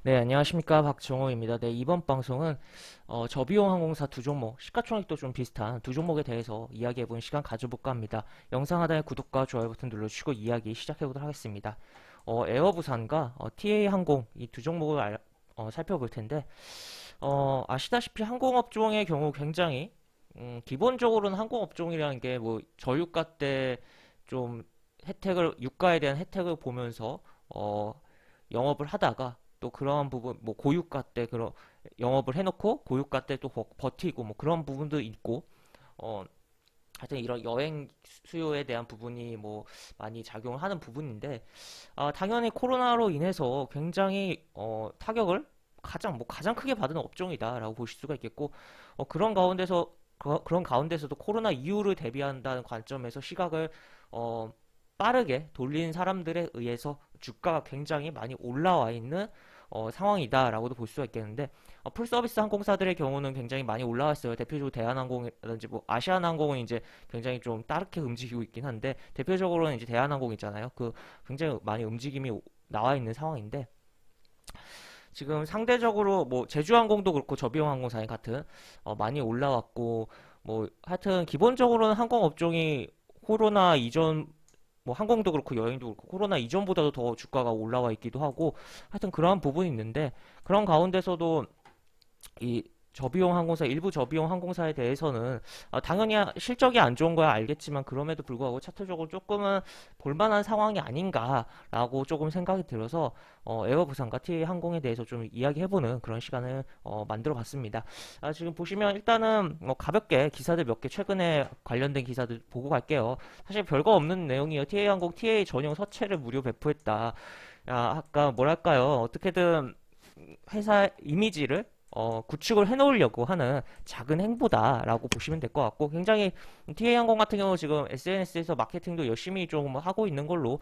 네, 안녕하십니까. 박정호입니다. 네, 이번 방송은 저비용 항공사 두 종목, 시가총액도 좀 비슷한 두 종목에 대해서 이야기해보는 시간 가져볼까 합니다. 영상 하단에 구독과 좋아요 버튼 눌러주시고 이야기 시작해보도록 하겠습니다. 에어부산과 TA항공 이 두 종목을 살펴볼 텐데, 아시다시피 항공업종의 경우 굉장히 기본적으로는 항공업종이라는 게 뭐 저유가 때 좀 유가에 대한 혜택을 보면서 영업을 하다가 또 그런 부분 뭐 고유가 때 그런 영업을 해놓고 고유가 때 또 버티고 뭐 그런 부분도 있고 어 하여튼 이런 여행 수요에 대한 부분이 뭐 많이 작용을 하는 부분인데 당연히 코로나로 인해서 굉장히 타격을 가장 크게 받은 업종이다라고 보실 수가 있겠고 그런 가운데서도 코로나 이후를 대비한다는 관점에서 시각을 어, 빠르게 돌린 사람들에 의해서 주가가 굉장히 많이 올라와 있는 상황이다라고도 볼 수가 있겠는데 풀서비스 항공사들의 경우는 굉장히 많이 올라왔어요. 대표적으로 대한항공이라든지 뭐 아시아나항공은 이제 굉장히 좀 따르게 움직이고 있긴 한데 대표적으로는 이제 대한항공 있잖아요. 그 굉장히 많이 움직임이 나와 있는 상황인데 지금 상대적으로 뭐 제주항공도 그렇고 저비용 항공사 같은 많이 올라왔고 뭐 하여튼 기본적으로는 항공 업종이 코로나 이전 뭐 항공도 그렇고 여행도 그렇고 코로나 이전보다도 더 주가가 올라와 있기도 하고 하여튼 그러한 부분이 있는데 그런 가운데서도 이 저비용 항공사 일부 저비용 항공사에 대해서는 당연히 실적이 안 좋은 거야 알겠지만 그럼에도 불구하고 차트적으로 조금은 볼만한 상황이 아닌가라고 조금 생각이 들어서 에어부산과 TA 항공에 대해서 좀 이야기해보는 그런 시간을 만들어봤습니다. 지금 보시면 일단은 가볍게 기사들 몇 개 최근에 관련된 기사들 보고 갈게요. 사실 별거 없는 내용이에요. TA 항공 TA 전용 서체를 무료 배포했다. 아까 뭐랄까요? 어떻게든 회사 이미지를 구축을 해놓으려고 하는 작은 행보다라고 보시면 될 것 같고 굉장히 TA항공 같은 경우 지금 SNS에서 마케팅도 열심히 좀 하고 있는 걸로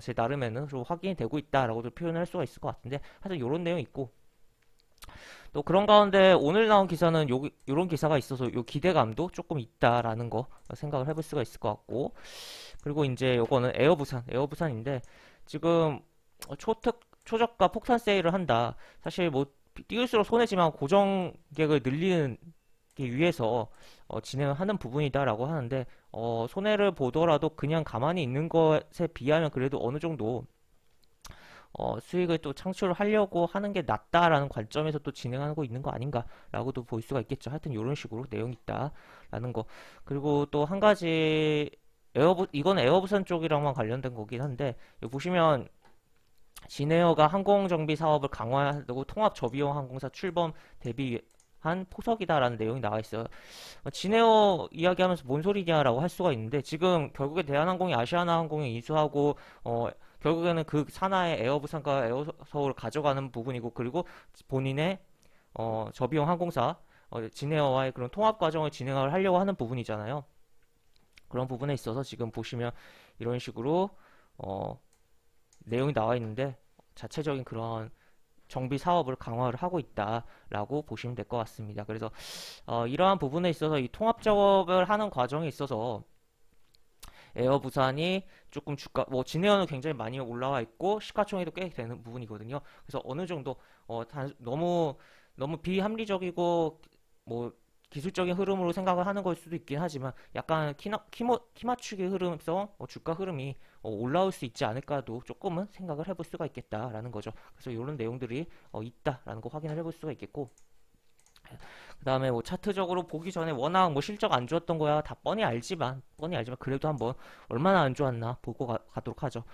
제 나름에는 좀 확인이 되고 있다라고도 표현을 할 수가 있을 것 같은데 하여튼 이런 내용 있고 또 그런 가운데 오늘 나온 기사는 요런 기사가 있어서 요 기대감도 조금 있다라는 거 생각을 해볼 수가 있을 것 같고 그리고 이제 요거는 에어부산인데 지금 초저가 폭탄 세일을 한다. 사실 뭐 띄울수록 손해지만 고정객을 늘리는 게 위해서 진행을 하는 부분이다라고 하는데 손해를 보더라도 그냥 가만히 있는 것에 비하면 그래도 어느 정도 수익을 또 창출을 하려고 하는 게 낫다라는 관점에서 또 진행하고 있는 거 아닌가라고도 볼 수가 있겠죠. 하여튼 이런 식으로 내용이 있다라는 거. 그리고 또 한 가지 이건 에어부산 쪽이랑만 관련된 거긴 한데 여기 보시면 진에어가 항공정비 사업을 강화하고 통합 저비용 항공사 출범 대비한 포석이다라는 내용이 나와 있어요. 진에어 이야기하면서 뭔 소리냐라고 할 수가 있는데 지금 결국에 대한항공이 아시아나항공에 인수하고 결국에는 그 산하의 에어부산과 에어서울을 가져가는 부분이고 그리고 본인의 저비용 항공사 진에어와의 그런 통합 과정을 진행을 하려고 하는 부분이잖아요. 그런 부분에 있어서 지금 보시면 이런 식으로 어, 내용이 나와 있는데 자체적인 그런 정비 사업을 강화를 하고 있다라고 보시면 될 것 같습니다. 그래서 이러한 부분에 있어서 이 통합 작업을 하는 과정에 있어서 에어부산이 조금 주가 뭐 진에어는 굉장히 많이 올라와 있고 시가총액도 꽤 되는 부분이거든요. 그래서 어느 정도 너무 비합리적이고 뭐 기술적인 흐름으로 생각을 하는 걸 수도 있긴 하지만 약간 키 맞추기 흐름성 주가 흐름이 올라올 수 있지 않을까도 조금은 생각을 해볼 수가 있겠다라는 거죠. 그래서 이런 내용들이 있다라는 거 확인을 해볼 수가 있겠고 그 다음에 뭐 차트적으로 보기 전에 워낙 뭐 실적 안 좋았던 거야 다 뻔히 알지만 그래도 한번 얼마나 안 좋았나 보고 가도록 하죠.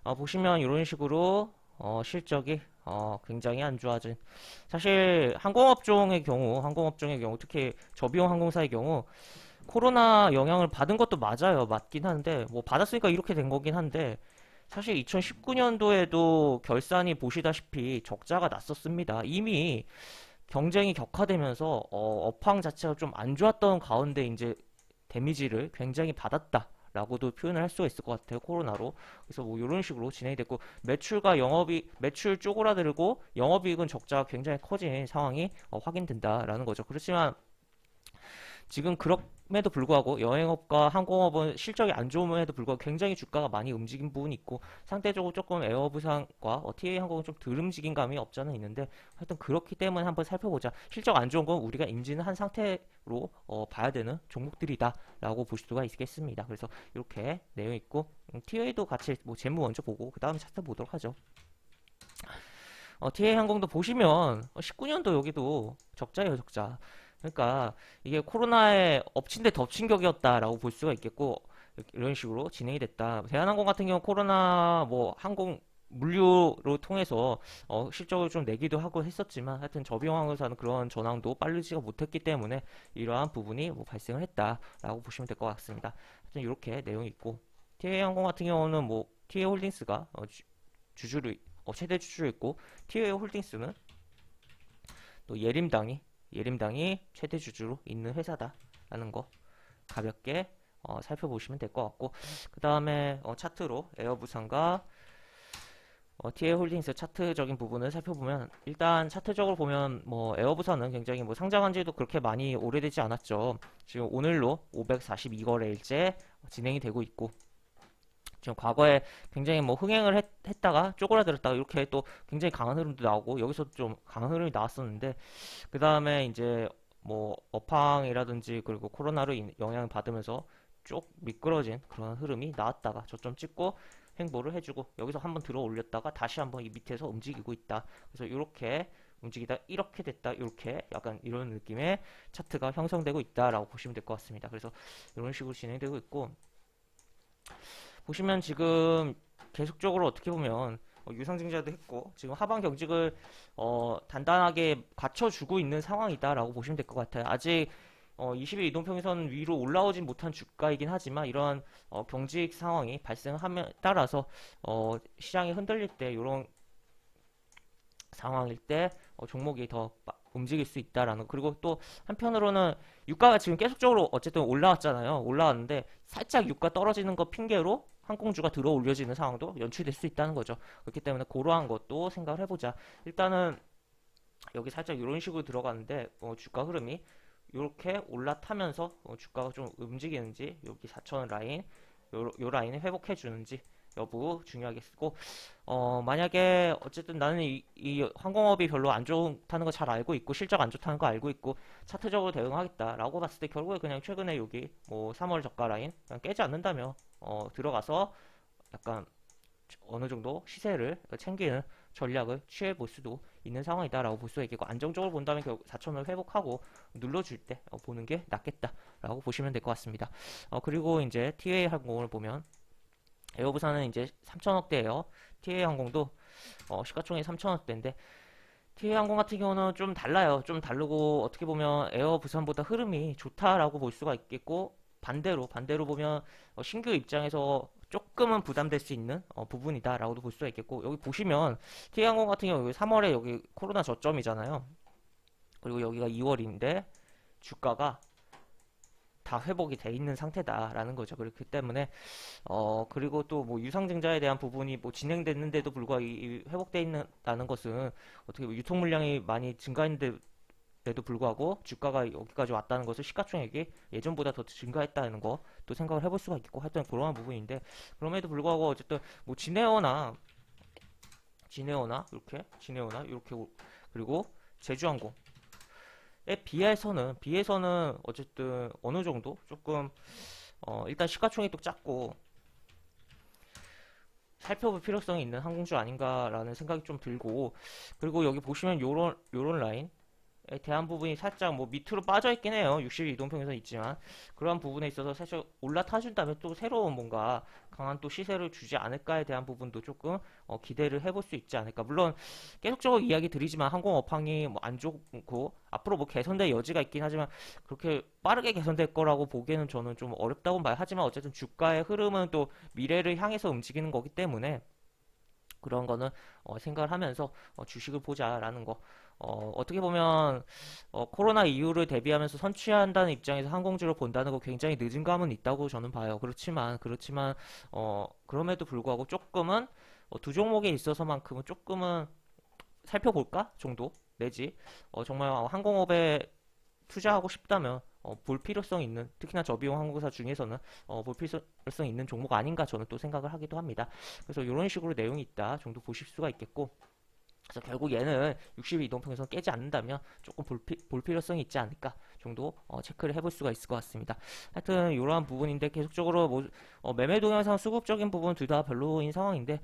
보시면 이런 식으로 실적이 굉장히 안 좋아진 사실 항공업종의 경우 특히 저비용 항공사의 경우 코로나 영향을 받은 것도 맞긴 한데 뭐 받았으니까 이렇게 된 거긴 한데 사실 2019년도에도 결산이 보시다시피 적자가 났었습니다. 이미 경쟁이 격화되면서 업황 자체가 좀 안 좋았던 가운데 이제 데미지를 굉장히 받았다라고도 표현을 할 수가 있을 것 같아요. 코로나로. 그래서 뭐 이런 식으로 진행이 됐고 매출 쪼그라들고 영업이익은 적자가 굉장히 커진 상황이 확인된다라는 거죠. 그렇지만 지금 그럼에도 불구하고 여행업과 항공업은 실적이 안 좋음에도 불구하고 굉장히 주가가 많이 움직인 부분이 있고 상대적으로 조금 에어부산과 TA 항공은 좀 덜 움직인 감이 없지 않아 있는데 하여튼 그렇기 때문에 한번 살펴보자. 실적 안 좋은 건 우리가 임진을 한 상태로 봐야 되는 종목들이다라고 볼 수가 있겠습니다. 그래서 이렇게 내용 있고 TA도 같이 뭐 재무 먼저 보고 그 다음에 차트 보도록 하죠. TA 항공도 보시면 19년도 여기도 적자예요, 적자. 그러니까 이게 코로나에 엎친 데 덮친 격이었다라고 볼 수가 있겠고 이런 식으로 진행이 됐다. 대한항공 같은 경우 코로나 뭐 항공 물류로 통해서 실적을 좀 내기도 하고 했었지만 하여튼 저비용항공사는 그런 전황도 빠르지가 못했기 때문에 이러한 부분이 뭐 발생을 했다라고 보시면 될 것 같습니다. 하여튼 이렇게 내용이 있고 TA항공 같은 경우는 뭐 TA홀딩스가 주주를 최대 주주를 있고 TA홀딩스는 또 예림당이 최대 주주로 있는 회사다라는 거 가볍게 살펴보시면 될 것 같고 그 다음에 차트로 에어부산과 TA홀딩스 차트적인 부분을 살펴보면 일단 차트적으로 보면 뭐 에어부산은 굉장히 뭐 상장한 지도 그렇게 많이 오래되지 않았죠. 지금 오늘로 542거래일째 진행이 되고 있고 지금 과거에 굉장히 뭐 흥행을 했다가 쪼그라들었다가 이렇게 또 굉장히 강한 흐름도 나오고 여기서 좀 강한 흐름이 나왔었는데 그 다음에 이제 뭐 업황이라든지 그리고 코로나로 영향을 받으면서 쭉 미끄러진 그런 흐름이 나왔다가 저점 찍고 횡보를 해주고 여기서 한번 들어 올렸다가 다시 한번 이 밑에서 움직이고 있다. 그래서 이렇게 움직이다 이렇게 됐다 이렇게 약간 이런 느낌의 차트가 형성되고 있다라고 보시면 될 것 같습니다. 그래서 이런 식으로 진행되고 있고 보시면 지금 계속적으로 어떻게 보면 유상증자도 했고 지금 하방 경직을 단단하게 받쳐주고 있는 상황이다라고 보시면 될 것 같아요. 아직 20일 이동평균선 위로 올라오진 못한 주가이긴 하지만 이런 경직 상황이 발생함에 따라서 시장이 흔들릴 때 이런 상황일 때 종목이 더 움직일 수 있다라는 그리고 또 한편으로는 유가가 지금 계속적으로 어쨌든 올라왔잖아요. 올라왔는데 살짝 유가 떨어지는 거 핑계로 항공주가 들어 올려지는 상황도 연출될 수 있다는 거죠. 그렇기 때문에 그러한 것도 생각을 해보자. 일단은 여기 살짝 이런 식으로 들어가는데 주가 흐름이 이렇게 올라타면서 주가가 좀 움직이는지 여기 4,000원 라인 요 라인을 회복해 주는지 여부 중요하게 쓰고 만약에 어쨌든 나는 이 항공업이 별로 안 좋다는 거 잘 알고 있고 실적 안 좋다는 거 알고 있고 차트적으로 대응하겠다라고 봤을 때 결국에 그냥 최근에 여기 뭐 3월 저가 라인 그냥 깨지 않는다며 들어가서 약간 어느 정도 시세를 챙기는 전략을 취해 볼 수도 있는 상황이다라고 볼 수가 있겠고 안정적으로 본다면 결국 4천을 회복하고 눌러줄 때 보는 게 낫겠다라고 보시면 될 것 같습니다. 그리고 이제 TA 항공을 보면 에어부산은 이제 3천억대예요. TA 항공도 시가총액 3천억대인데 TA 항공 같은 경우는 좀 달라요. 좀 다르고 어떻게 보면 에어부산보다 흐름이 좋다라고 볼 수가 있겠고 반대로 보면 신규 입장에서 조금은 부담될 수 있는 부분이다라고도 볼 수가 있겠고 여기 보시면 T항공 같은 경우 여기 3월에 여기 코로나 저점이잖아요. 그리고 여기가 2월인데 주가가 다 회복이 돼 있는 상태다라는 거죠. 그렇기 때문에 그리고 또 뭐 유상증자에 대한 부분이 뭐 진행됐는데도 불구하고 이 회복돼 있다는 것은 어떻게 보면 유통 물량이 많이 증가했는데 에도 불구하고 주가가 여기까지 왔다는 것을 시가총액이 예전보다 더 증가했다는 것도 생각을 해볼 수가 있겠고 하여튼 그러한 부분인데 그럼에도 불구하고 어쨌든 뭐 지네어나 이렇게 그리고 제주항공에 비해서는 어쨌든 어느 정도 조금 일단 시가총액도 작고 살펴볼 필요성이 있는 항공주 아닌가라는 생각이 좀 들고 그리고 여기 보시면 요런 라인 대한 부분이 살짝 뭐 밑으로 빠져 있긴 해요. 60일 이동평균선 있지만 그러한 부분에 있어서 사실 올라타준다면 또 새로운 뭔가 강한 또 시세를 주지 않을까에 대한 부분도 조금 기대를 해볼 수 있지 않을까. 물론 계속적으로 이야기 드리지만 항공 업황이 뭐 안 좋고 앞으로 뭐 개선될 여지가 있긴 하지만 그렇게 빠르게 개선될 거라고 보기에는 저는 좀 어렵다고 말하지만 어쨌든 주가의 흐름은 또 미래를 향해서 움직이는 거기 때문에 그런 거는 생각을 하면서 주식을 보자라는 거. 어떻게 보면 코로나 이후를 대비하면서 선취한다는 입장에서 항공주를 본다는 거 굉장히 늦은 감은 있다고 저는 봐요. 그렇지만 그럼에도 불구하고 조금은 두 종목에 있어서만큼은 조금은 살펴볼까 정도 내지 정말 항공업에 투자하고 싶다면 볼 필요성 있는, 특히나 저비용 항공사 중에서는 볼 필요성 있는 종목 아닌가 저는 또 생각을 하기도 합니다. 그래서 이런 식으로 내용이 있다 정도 보실 수가 있겠고, 그래서 결국 얘는 60일 이동평선 깨지 않는다면 조금 볼 필요성이 있지 않을까 정도 체크를 해볼 수가 있을 것 같습니다. 하여튼 이러한 부분인데, 계속적으로 매매 동영상 수급적인 부분 둘 다 별로인 상황인데,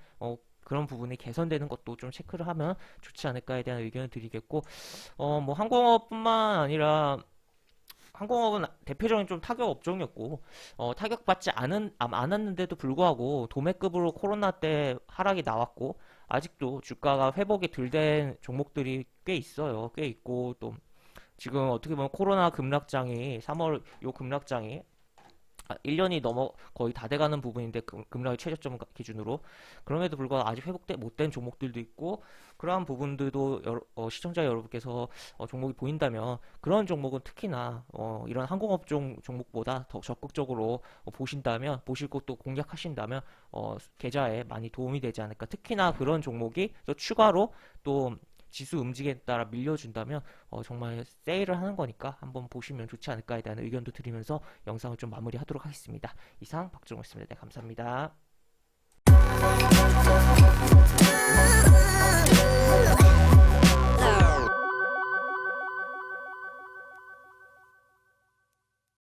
그런 부분이 개선되는 것도 좀 체크를 하면 좋지 않을까에 대한 의견을 드리겠고, 뭐 항공업뿐만 아니라, 항공업은 대표적인 좀 타격 업종이었고, 타격받지 않았는데도 불구하고 도매급으로 코로나 때 하락이 나왔고, 아직도 주가가 회복이 덜 된 종목들이 꽤 있어요. 꽤 있고, 또 지금 어떻게 보면 코로나 급락장이 3월 요 급락장이 1년이 넘어 거의 다 돼가는 부분인데, 급락의 최저점 기준으로 그럼에도 불구하고 아직 회복돼 못된 종목들도 있고, 그러한 부분들도 시청자 여러분께서 종목이 보인다면 그런 종목은 특히나 이런 항공업종 종목보다 더 적극적으로 보실 곳도 공략하신다면 계좌에 많이 도움이 되지 않을까. 특히나 그런 종목이 또 추가로 또 지수 움직임에 따라 밀려준다면 정말 세일을 하는 거니까 한번 보시면 좋지 않을까에 대한 의견도 드리면서 영상을 좀 마무리하도록 하겠습니다. 이상 박정호였습니다. 네, 감사합니다.